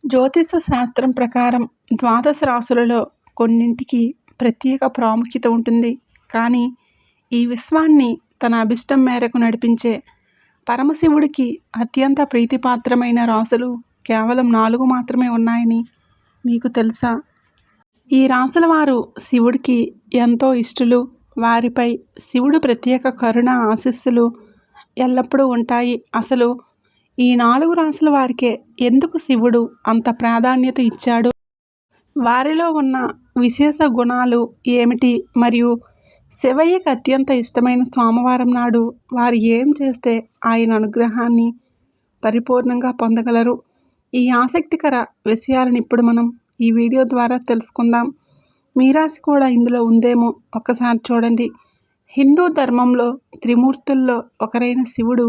జ్యోతిష శాస్త్రం ప్రకారం ద్వాదశ రాశులలో కొన్నింటికి ప్రత్యేక ప్రాముఖ్యత ఉంటుంది. కానీ ఈ విశ్వాన్ని తన అభిష్టం మేరకు నడిపించే పరమశివుడికి అత్యంత ప్రీతిపాత్రమైన రాశులు కేవలం 4 మాత్రమే ఉన్నాయని మీకు తెలుసా? ఈ రాశుల వారు శివుడికి ఎంతో ఇష్టలు. వారిపై శివుడు ప్రత్యేక కరుణ ఆశీస్సులు ఎల్లప్పుడూ ఉంటాయి. అసలు ఈ 4 రాశుల వారికే ఎందుకు శివుడు అంత ప్రాధాన్యత ఇచ్చాడు? వారిలో ఉన్న విశేష గుణాలు ఏమిటి? మరియు శివయ్యకి అత్యంత ఇష్టమైన సోమవారం నాడు వారు ఏం చేస్తే ఆయన అనుగ్రహాన్ని పరిపూర్ణంగా పొందగలరు? ఈ ఆసక్తికర విషయాలను ఇప్పుడు మనం ఈ వీడియో ద్వారా తెలుసుకుందాం. మీ రాశి కూడా ఇందులో ఉందేమో ఒక్కసారి చూడండి. హిందూ ధర్మంలో త్రిమూర్తుల్లో ఒకరైన శివుడు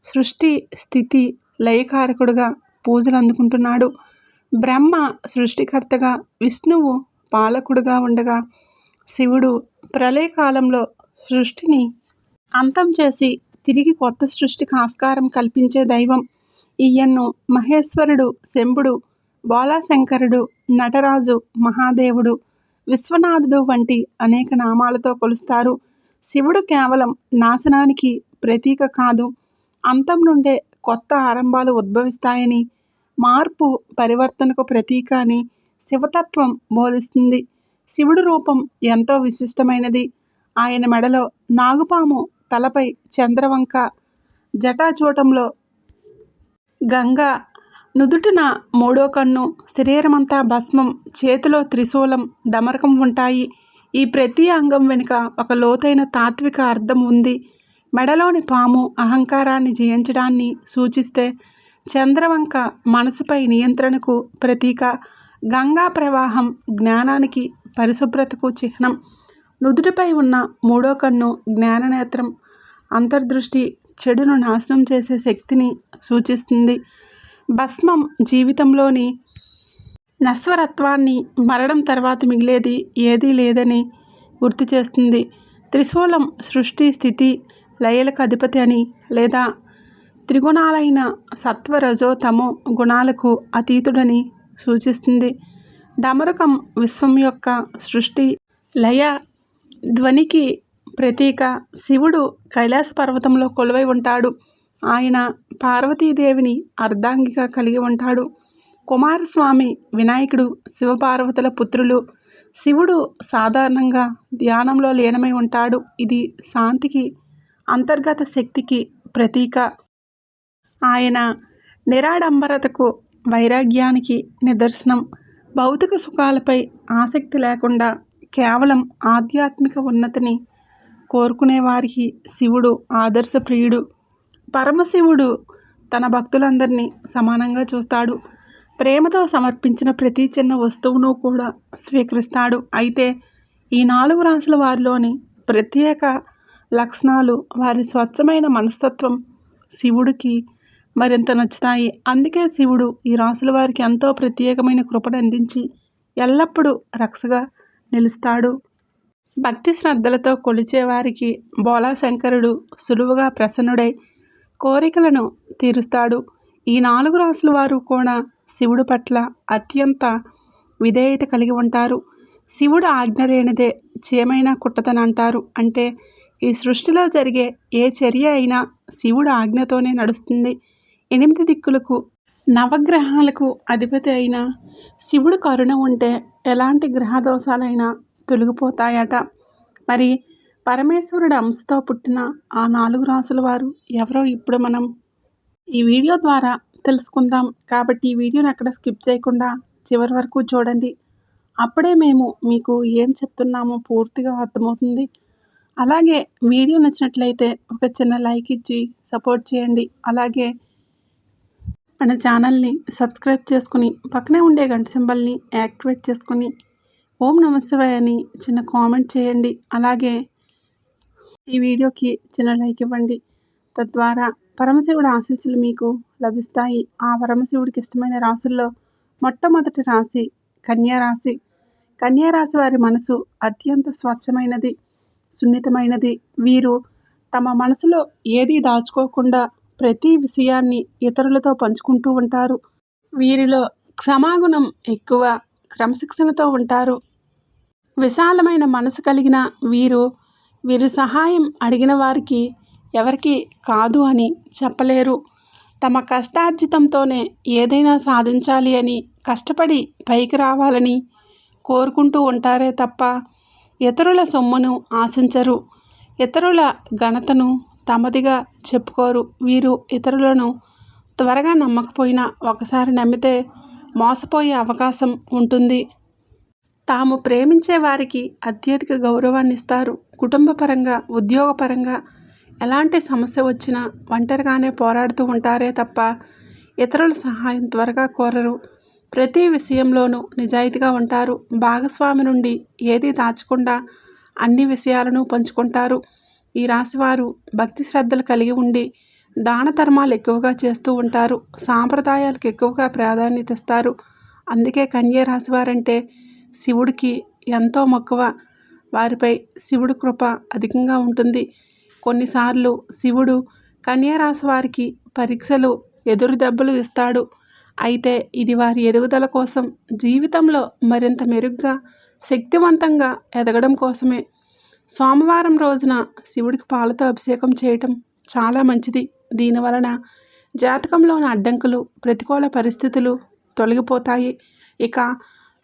సృష్టి, స్థితి, లయకారకుడుగా పూజలు అందుకుంటున్నాడు. బ్రహ్మ సృష్టికర్తగా, విష్ణువు పాలకుడుగా ఉండగా, శివుడు ప్రళయకాలంలో సృష్టిని అంతం చేసి తిరిగి కొత్త సృష్టికి ఆస్కారం కల్పించే దైవం. ఈయన్ను మహేశ్వరుడు, శంభుడు, బోళాశంకరుడు, నటరాజు, మహాదేవుడు, విశ్వనాథుడు వంటి అనేక నామాలతో కొలుస్తారు. శివుడు కేవలం నాశనానికి ప్రతీక కాదు, అంతం నుండే కొత్త ఆరంభాలు ఉద్భవిస్తాయని, మార్పు పరివర్తనకు ప్రతీక అని శివతత్వం బోధిస్తుంది. శివుడు రూపం ఎంతో విశిష్టమైనది. ఆయన మెడలో నాగుపాము, తలపై చంద్రవంక, జటాచూటంలో గంగ, నుదుటిన 3వ కన్ను, శరీరమంతా భస్మం, చేతిలో త్రిశూలం, డమరకం ఉంటాయి. ఈ ప్రతి అంగం వెనుక ఒక లోతైన తాత్విక అర్థం ఉంది. మెడలోని పాము అహంకారాన్ని జయించడాన్ని సూచిస్తే, చంద్రవంక మనసుపై నియంత్రణకు ప్రతీక, గంగా ప్రవాహం జ్ఞానానికి, పరిశుభ్రతకు చిహ్నం, నుదుటిపై ఉన్న 3వ కన్ను జ్ఞాననేత్రం, అంతర్దృష్టి, చెడును నాశనం చేసే శక్తిని సూచిస్తుంది. భస్మం జీవితంలోని నశ్వరత్వాన్ని, మరణం తర్వాత మిగిలేది ఏదీ లేదని గుర్తు చేస్తుంది. త్రిశూలం సృష్టి, స్థితి, లయలకు అధిపతి అని, లేదా త్రిగుణాలైన సత్వ, రజో, తమో గుణాలకు అతీతుడని సూచిస్తుంది. డమరుకం విశ్వం యొక్క సృష్టి, లయ, ధ్వనికి ప్రతీక. శివుడు కైలాస పర్వతంలో కొలువై ఉంటాడు. ఆయన పార్వతీదేవిని అర్ధాంగిగా కలిగి ఉంటాడు. కుమారస్వామి, వినాయకుడు శివపార్వతుల పుత్రులు. శివుడు సాధారణంగా ధ్యానంలో లీనమై ఉంటాడు. ఇది శాంతికి, అంతర్గత శక్తికి ప్రతీక. ఆయన నిరాడంబరతకు, వైరాగ్యానికి నిదర్శనం. భౌతిక సుఖాలపై ఆసక్తి లేకుండా కేవలం ఆధ్యాత్మిక ఉన్నతిని కోరుకునే వారికి శివుడు ఆదర్శప్రియుడు. పరమశివుడు తన భక్తులందరినీ సమానంగా చూస్తాడు. ప్రేమతో సమర్పించిన ప్రతి చిన్న వస్తువును కూడా స్వీకరిస్తాడు. అయితే ఈ 4 రాశుల వారిలోని ప్రత్యేక లక్షణాలు, వారి స్వచ్ఛమైన మనస్తత్వం శివుడికి మరింత నచ్చుతాయి. అందుకే శివుడు ఈ రాశుల వారికి ఎంతో ప్రత్యేకమైన కృపను అందించి ఎల్లప్పుడూ రక్షగా నిలుస్తాడు. భక్తి శ్రద్ధలతో కొలిచే వారికి బోళాశంకరుడు సులువుగా ప్రసన్నుడై కోరికలను తీరుస్తాడు. ఈ 4 రాశుల వారు కూడా శివుడి పట్ల అత్యంత విధేయత కలిగి ఉంటారు. శివుడు ఆజ్ఞ లేనిదే చీమైనా కుట్టదని అంటారు. అంటే ఈ సృష్టిలో జరిగే ఏ చర్య అయినా శివుడు ఆజ్ఞతోనే నడుస్తుంది. 8 దిక్కులకు, నవగ్రహాలకు అధిపతి అయిన శివుడు కరుణ ఉంటే ఎలాంటి గ్రహదోషాలైనా తొలగిపోతాయట. మరి పరమేశ్వరుడు అంశతో పుట్టిన ఆ 4 రాశుల వారు ఎవరో ఇప్పుడు మనం ఈ వీడియో ద్వారా తెలుసుకుందాం. కాబట్టి ఈ వీడియోని ఎక్కడ స్కిప్ చేయకుండా చివరి వరకు చూడండి. అప్పుడే మేము మీకు ఏం చెప్తున్నామో పూర్తిగా అర్థమవుతుంది. అలాగే వీడియో నచ్చినట్లయితే ఒక చిన్న లైక్ ఇచ్చి సపోర్ట్ చేయండి. అలాగే మన ఛానల్ని సబ్స్క్రైబ్ చేసుకుని పక్కనే ఉండే గంట సింబల్ని యాక్టివేట్ చేసుకుని ఓం నమఃశివాయ అని చిన్న కామెంట్ చేయండి. అలాగే ఈ వీడియోకి చిన్న లైక్ ఇవ్వండి. తద్వారా పరమశివుడి ఆశీస్సులు మీకు లభిస్తాయి. ఆ పరమశివుడికి ఇష్టమైన రాశుల్లో మొట్టమొదటి రాశి కన్యారాశి. కన్యారాశి వారి మనసు అత్యంత స్వచ్ఛమైనది, సున్నితమైనది. వీరు తమ మనసులో ఏదీ దాచుకోకుండా ప్రతి విషయాన్ని ఇతరులతో పంచుకుంటూ ఉంటారు. వీరిలో క్షమాగుణం ఎక్కువ, క్రమశిక్షణతో ఉంటారు. విశాలమైన మనసు కలిగిన వీరి సహాయం అడిగిన వారికి ఎవరికి కాదు అని చెప్పలేరు. తమ కష్టార్జితంతోనే ఏదైనా సాధించాలి అని, కష్టపడి పైకి రావాలని కోరుకుంటూ ఉంటారే తప్ప ఇతరుల సొమ్మును ఆశించరు. ఇతరుల ఘనతను తమదిగా చెప్పుకోరు. వీరు ఇతరులను త్వరగా నమ్మకపోయినా ఒకసారి నమ్మితే మోసపోయే అవకాశం ఉంటుంది. తాము ప్రేమించే వారికి అత్యధిక గౌరవాన్ని ఇస్తారు. కుటుంబపరంగా, ఉద్యోగపరంగా ఎలాంటి సమస్య వచ్చినా ఒంటరిగానే పోరాడుతూ ఉంటారే తప్ప ఇతరుల సహాయం త్వరగా కోరరు. ప్రతి విషయంలోనూ నిజాయితీగా ఉంటారు. భాగస్వామి నుండి ఏది దాచకుండా అన్ని విషయాలను పంచుకుంటారు. ఈ రాశివారు భక్తి శ్రద్ధలు కలిగి ఉండి దాన ధర్మాలు ఎక్కువగా చేస్తూ ఉంటారు. సాంప్రదాయాలకు ఎక్కువగా ప్రాధాన్యత ఇస్తారు. అందుకే కన్యా రాశివారంటే శివుడికి ఎంతో మక్కువ. వారిపై శివుడి కృప అధికంగా ఉంటుంది. కొన్నిసార్లు శివుడు కన్యా రాశి వారికి పరీక్షలు, ఎదురు దెబ్బలు ఇస్తాడు. అయితే ఇది వారి ఎదుగుదల కోసం, జీవితంలో మరింత మెరుగ్గా, శక్తివంతంగా ఎదగడం కోసమే. సోమవారం రోజున శివుడికి పాలతో అభిషేకం చేయటం చాలా మంచిది. దీనివలన జాతకంలోని అడ్డంకులు, ప్రతికూల పరిస్థితులు తొలగిపోతాయి. ఇక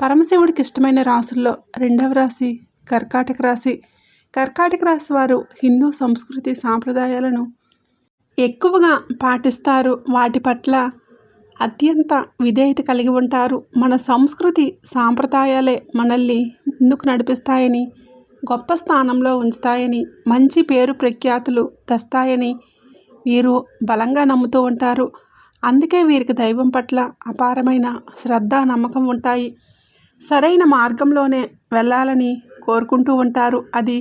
పరమశివుడికి ఇష్టమైన రాశుల్లో రెండవ రాశి కర్కాటక రాశి. కర్కాటక రాశి వారు హిందూ సంస్కృతి సాంప్రదాయాలను ఎక్కువగా పాటిస్తారు. వాటి పట్ల అత్యంత విధేయత కలిగి ఉంటారు. మన సంస్కృతి సాంప్రదాయాలే మనల్ని ముందుకు నడిపిస్తాయని, గొప్ప స్థానంలో ఉంచుతాయని, మంచి పేరు ప్రఖ్యాతులు తెస్తాయని వీరు బలంగా నమ్ముతూ ఉంటారు. అందుకే వీరికి దైవం పట్ల అపారమైన శ్రద్ధ, నమ్మకం ఉంటాయి. సరైన మార్గంలోనే వెళ్ళాలని కోరుకుంటూ ఉంటారు. అది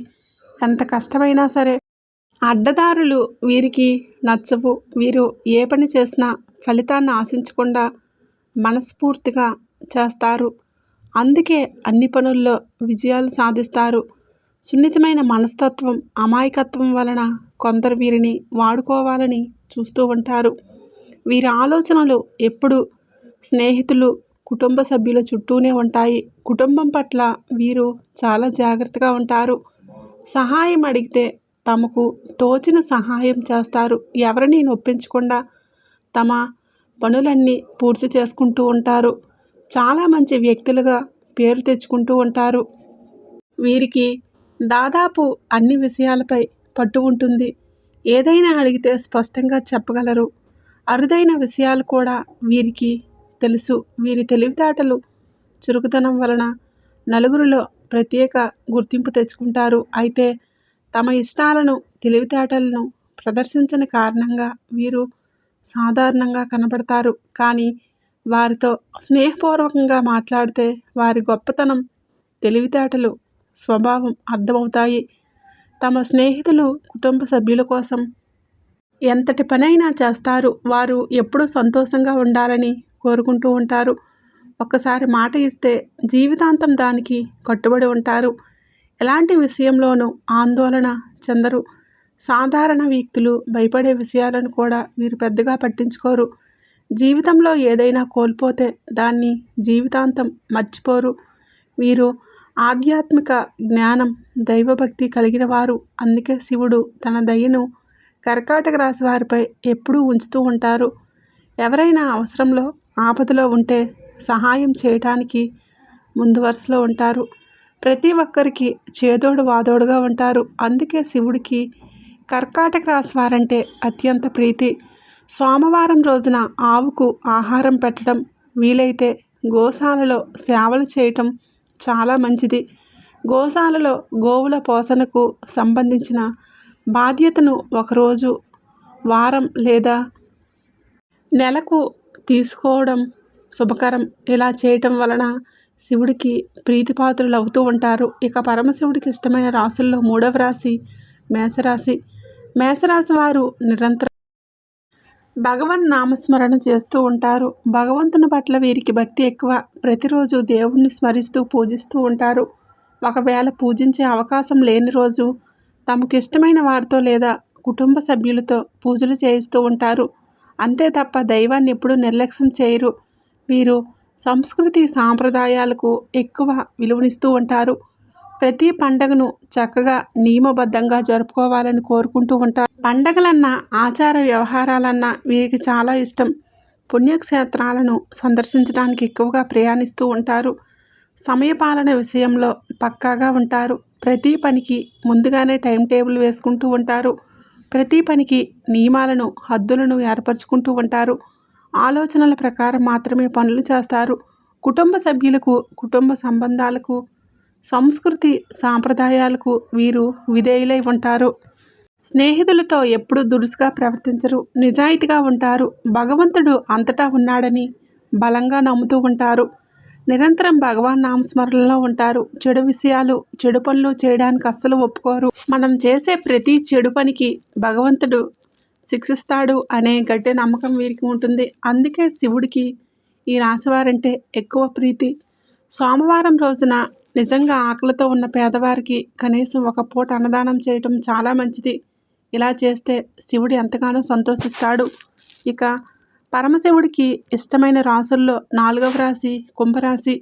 ఎంత కష్టమైనా సరే. అడ్డదారులు వీరికి నచ్చవు. వీరు ఏ పని చేసినా ఫలితాన్ని ఆశించకుండా మనస్ఫూర్తిగా చేస్తారు. అందుకే అన్ని పనుల్లో విజయాలు సాధిస్తారు. సున్నితమైన మనస్తత్వం, అమాయకత్వం వలన కొందరు వీరిని వాడుకోవాలని చూస్తూ ఉంటారు. వీరి ఆలోచనలు ఎప్పుడు స్నేహితులు, కుటుంబ సభ్యుల చుట్టూనే ఉంటాయి. కుటుంబం పట్ల వీరు చాలా జాగ్రత్తగా ఉంటారు. సహాయం అడిగితే తమకు తోచిన సహాయం చేస్తారు. ఎవరిని నొప్పించకుండా తమ పనులన్నీ పూర్తి చేసుకుంటూ ఉంటారు. చాలా మంచి వ్యక్తులుగా పేరు తెచ్చుకుంటూ ఉంటారు. వీరికి దాదాపు అన్ని విషయాలపై పట్టు ఉంటుంది. ఏదైనా అడిగితే స్పష్టంగా చెప్పగలరు. అరుదైన విషయాలు కూడా వీరికి తెలుసు. వీరి తెలివితేటలు, చురుకుతనం వలన నలుగురిలో ప్రత్యేక గుర్తింపు తెచ్చుకుంటారు. అయితే తమ ఇష్టాలను, తెలివితేటలను ప్రదర్శించని కారణంగా వీరు సాధారణంగా కనబడతారు. కానీ వారితో స్నేహపూర్వకంగా మాట్లాడితే వారి గొప్పతనం, తెలివితేటలు, స్వభావం అర్థమవుతాయి. తమ స్నేహితులు, కుటుంబ సభ్యుల కోసం ఎంతటి పనైనా చేస్తారు. వారు ఎప్పుడూ సంతోషంగా ఉండాలని కోరుకుంటూ ఉంటారు. ఒక్కసారి మాట ఇస్తే జీవితాంతం దానికి కట్టుబడి ఉంటారు. ఎలాంటి విషయంలోనూ ఆందోళన చెందరు. సాధారణ వ్యక్తులు భయపడే విషయాలను కూడా వీరు పెద్దగా పట్టించుకోరు. జీవితంలో ఏదైనా కోల్పోతే దాన్ని జీవితాంతం మర్చిపోరు. వీరు ఆధ్యాత్మిక జ్ఞానం, దైవభక్తి కలిగిన వారు. అందుకే శివుడు తన దయను కర్కాటక రాశి వారిపై ఎప్పుడూ ఉంచుతూ ఉంటారు. ఎవరైనా అవసరంలో, ఆపదలో ఉంటే సహాయం చేయటానికి ముందు వరుసలో ఉంటారు. ప్రతి ఒక్కరికి చేదోడు వాదోడుగా ఉంటారు. అందుకే శివుడికి కర్కాటక రాశి వారంటే అత్యంత ప్రీతి. సోమవారం రోజున ఆవుకు ఆహారం పెట్టడం, వీలైతే గోశాలలో సేవలు చేయటం చాలా మంచిది. గోశాలలో గోవుల పోషణకు సంబంధించిన బాధ్యతను ఒకరోజు, వారం లేదా నెలకు తీసుకోవడం శుభకరం. ఇలా చేయటం వలన శివుడికి ప్రీతిపాత్రులు అవుతూ ఉంటారు. ఇక పరమశివుడికి ఇష్టమైన రాశుల్లో మూడవ రాశి మేషరాశి. మేషరాశి వారు నిరంతరం భగవన్ నామస్మరణ చేస్తూ ఉంటారు. భగవంతుని పట్ల వీరికి భక్తి ఎక్కువ. ప్రతిరోజు దేవుణ్ణి స్మరిస్తూ పూజిస్తూ ఉంటారు. ఒకవేళ పూజించే అవకాశం లేని రోజు తమకు ఇష్టమైన వారితో లేదా కుటుంబ సభ్యులతో పూజలు చేయిస్తూ ఉంటారు. అంతే తప్ప దైవాన్ని ఎప్పుడూ నిర్లక్ష్యం చేయరు. వీరు సంస్కృతి సాంప్రదాయాలకు ఎక్కువ విలువనిస్తూ ఉంటారు. ప్రతి పండగను చక్కగా నియమబద్ధంగా జరుపుకోవాలని కోరుకుంటూ ఉంటారు. పండగలన్నా ఆచార వ్యవహారాలన్నా వీరికి చాలా ఇష్టం. పుణ్యక్షేత్రాలను సందర్శించడానికి ఎక్కువగా ప్రయాణిస్తూ ఉంటారు. సమయపాలన విషయంలో పక్కాగా ఉంటారు. ప్రతి పనికి ముందుగానే టైం టేబుల్ వేసుకుంటూ ఉంటారు. ప్రతి పనికి నియమాలను హద్దులను ఏర్పరచుకుంటూ ఉంటారు. ఆలోచనల ప్రకారం మాత్రమే పనులు చేస్తారు. కుటుంబ సభ్యులకు, కుటుంబ సంబంధాలకు, సంస్కృతి సాంప్రదాయాలకు వీరు విధేయులై ఉంటారు. స్నేహితులతో ఎప్పుడూ దురుసుగా ప్రవర్తించరు. నిజాయితీగా ఉంటారు. భగవంతుడు అంతటా ఉన్నాడని బలంగా నమ్ముతూ ఉంటారు. నిరంతరం భగవాన్ నామస్మరణలో ఉంటారు. చెడు విషయాలు, చెడు పనులు చేయడానికి అస్సలు ఒప్పుకోరు. మనం చేసే ప్రతి చెడు పనికి భగవంతుడు శిక్షిస్తాడు అనే గట్టి నమ్మకం వీరికి ఉంటుంది. అందుకే శివుడికి ఈ రాశివారంటే ఎక్కువ ప్రీతి. సోమవారం రోజున నిజంగా ఆకలితో ఉన్న పేదవారికి కనీసం ఒక పూట అన్నదానం చేయటం చాలా మంచిది. ఇలా చేస్తే శివుడు ఎంతగానో సంతోషిస్తాడు. ఇక పరమశివుడికి ఇష్టమైన రాశుల్లో 4వ రాశి కుంభరాశి.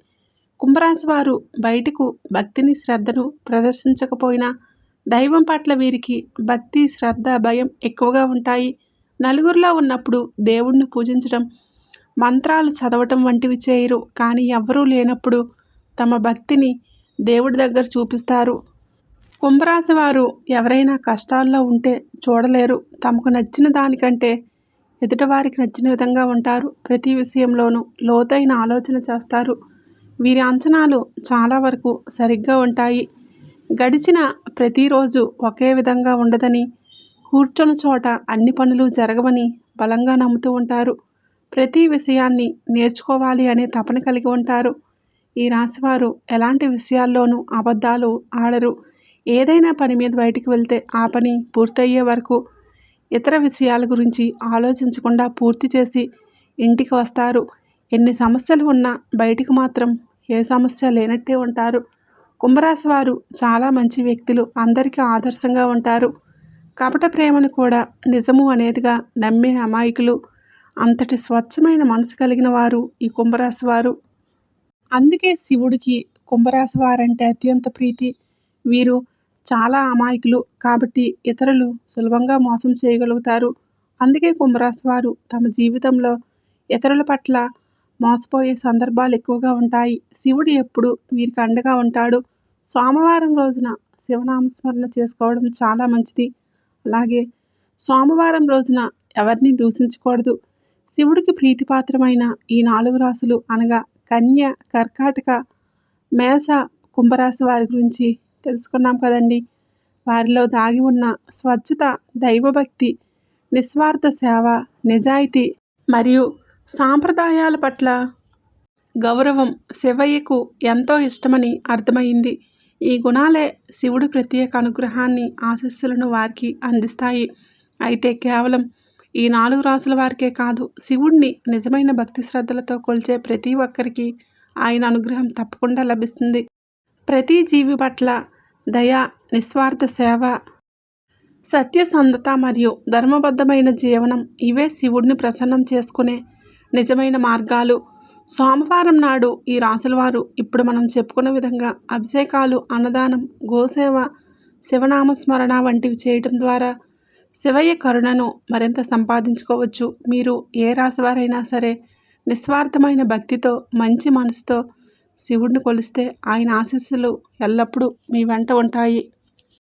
కుంభరాశి వారు బయటకు భక్తిని, శ్రద్ధను ప్రదర్శించకపోయినా దైవం పట్ల వీరికి భక్తి, శ్రద్ధ, భయం ఎక్కువగా ఉంటాయి. నలుగురిలో ఉన్నప్పుడు దేవుణ్ణి పూజించడం, మంత్రాలు చదవటం వంటివి చేయరు. కానీ ఎవ్వరూ లేనప్పుడు తమ భక్తిని దేవుడి దగ్గర చూపిస్తారు. కుంభరాశి వారు ఎవరైనా కష్టాల్లో ఉంటే చూడలేరు. తమకు నచ్చిన దానికంటే ఎదుటివారికి నచ్చిన విధంగా ఉంటారు. ప్రతి విషయంలోనూ లోతైన ఆలోచన చేస్తారు. వీరి అంచనాలు చాలా వరకు సరిగ్గా ఉంటాయి. గడిచిన ప్రతిరోజు ఒకే విధంగా ఉండదని, కూర్చున్న చోట అన్ని పనులు జరగవని బలంగా నమ్ముతూ ఉంటారు. ప్రతి విషయాన్ని నేర్చుకోవాలి అనే తపన కలిగి ఉంటారు. ఈ రాశివారు ఎలాంటి విషయాల్లోనూ అబద్ధాలు ఆడరు. ఏదైనా పని మీద బయటికి వెళ్తే ఆ పని పూర్తయ్యే వరకు ఇతర విషయాల గురించి ఆలోచించకుండా పూర్తి చేసి ఇంటికి వస్తారు. ఎన్ని సమస్యలు ఉన్నా బయటికి మాత్రం ఏ సమస్య లేనట్టే ఉంటారు. కుంభరాశి వారు చాలా మంచి వ్యక్తులు. అందరికీ ఆదర్శంగా ఉంటారు. కపట ప్రేమను కూడా నిజము అనేదిగా నమ్మే అమాయకులు. అంతటి స్వచ్ఛమైన మనసు కలిగిన వారు ఈ కుంభరాశి వారు. అందుకే శివుడికి కుంభరాశి వారంటే అత్యంత ప్రీతి. వీరు చాలా అమాయకులు కాబట్టి ఇతరులు సులభంగా మోసం చేయగలుగుతారు. అందుకే కుంభరాశి వారు తమ జీవితంలో ఇతరుల పట్ల మోసపోయే సందర్భాలు ఎక్కువగా ఉంటాయి. శివుడు ఎప్పుడు వీరికి అండగా ఉంటాడు. సోమవారం రోజున శివనామస్మరణ చేసుకోవడం చాలా మంచిది. అలాగే సోమవారం రోజున ఎవరిని దూషించకూడదు. శివుడికి ప్రీతిపాత్రమైన ఈ 4 రాశులు అనగా కన్య, కర్కాటక, మేష, కుంభరాశి వారి గురించి తెలుసుకున్నాం కదండి. వారిలో దాగి ఉన్న స్వచ్ఛత, దైవభక్తి, నిస్వార్థ సేవ, నిజాయితీ మరియు సాంప్రదాయాల పట్ల గౌరవం శివయ్యకు ఎంతో ఇష్టమని అర్థమైంది. ఈ గుణాలే శివుడి ప్రత్యేక అనుగ్రహాన్ని, ఆశీస్సులను వారికి అందిస్తాయి. అయితే కేవలం ఈ 4 రాసుల వారికే కాదు, శివుడిని నిజమైన భక్తి శ్రద్ధలతో కొలిచే ప్రతి ఒక్కరికి ఆయన అనుగ్రహం తప్పకుండా లభిస్తుంది. ప్రతి జీవి పట్ల దయ, నిస్వార్థ సేవ, సత్యసంధత మరియు ధర్మబద్ధమైన జీవనం ఇవే శివుడిని ప్రసన్నం చేసుకునే నిజమైన మార్గాలు. సోమవారం నాడు ఈ రాశుల వారు ఇప్పుడు మనం చెప్పుకున్న విధంగా అభిషేకాలు, అన్నదానం, గోసేవ, శివనామస్మరణ వంటివి చేయటం ద్వారా శివయ్య కరుణను మరింత సంపాదించుకోవచ్చు. మీరు ఏ రాశివారైనా సరే నిస్వార్థమైన భక్తితో, మంచి మనసుతో శివుడిని కొలిస్తే ఆయన ఆశీస్సులు ఎల్లప్పుడూ మీ వెంట ఉంటాయి.